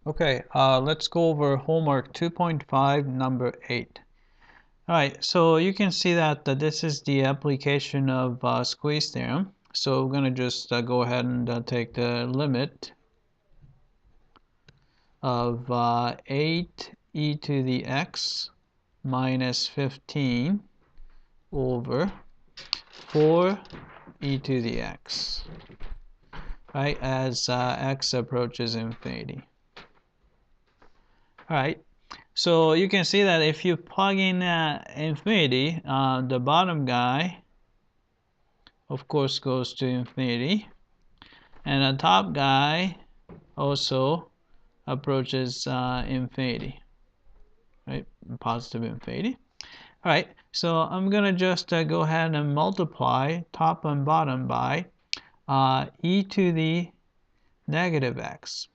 Okay, let's go over homework 2.5, number 8. Alright, so you can see that this is the application of squeeze theorem. So we're going to just go ahead and take the limit of 8e to the x minus 15 over 4e to the x, right, as x approaches infinity. Alright, so you can see that if you plug in infinity, the bottom guy, of course, goes to infinity, and the top guy also approaches infinity, right? Positive infinity. All right, so I'm gonna just go ahead and multiply top and bottom by e to the negative x.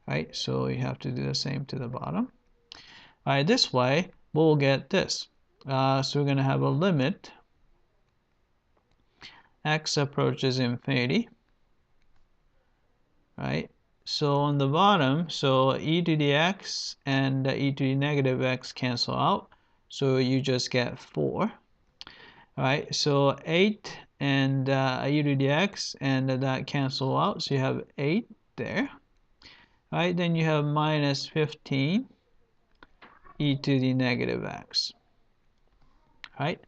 Right, so you have to do the same to the bottom. All right, this way we'll get this. So we're gonna have a limit x approaches infinity. Right, so on the bottom, so e to the x and e to the negative x cancel out, so you just get 4. All right, so 8 and e to the x and that cancel out, so you have 8 there. All right, then you have minus 15 e to the negative x. All right,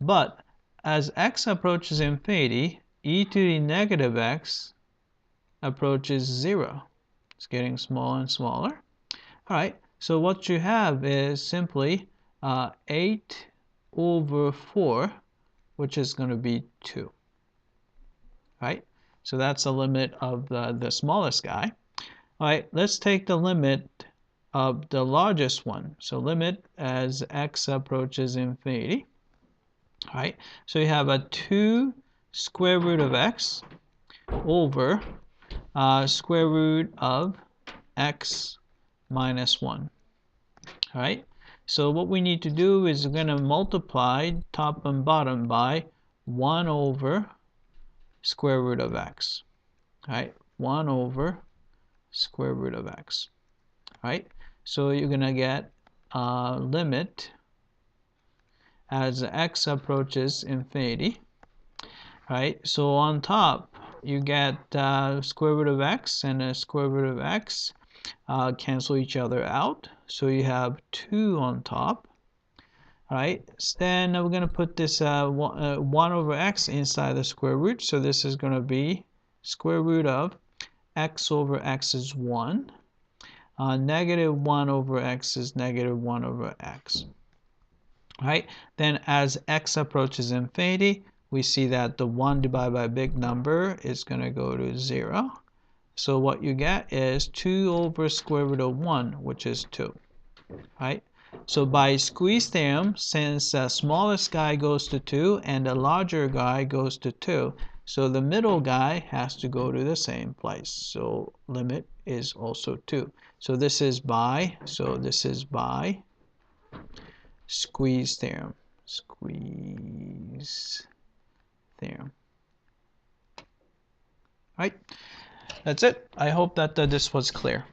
but as x approaches infinity, e to the negative x approaches 0. It's getting smaller and smaller. All right, so what you have is simply 8 over 4, which is going to be 2. Right, so that's the limit of the smallest guy. All right, let's take the limit of the largest one. So limit as x approaches infinity. All right, so you have a 2 square root of x over square root of x minus 1. All right, so what we need to do is we're going to multiply top and bottom by 1 over square root of x. All right, 1 over square root of x. All right, so you're going to get limit as x approaches infinity. All right, so on top you get square root of x and square root of x cancel each other out, so you have 2 on top. All right, then we're going to put this 1 over x inside the square root, so this is going to be square root of x over x is 1. Negative 1 over x is negative 1 over x. All right, then as x approaches infinity, we see that the 1 divided by a big number is going to go to 0. So what you get is 2 over square root of 1, which is 2. Right? So by squeeze theorem, since the smallest guy goes to 2 and the larger guy goes to 2, so the middle guy has to go to the same place. So limit is also 2. So this is by squeeze theorem. Squeeze theorem. Right? That's it. I hope that this was clear.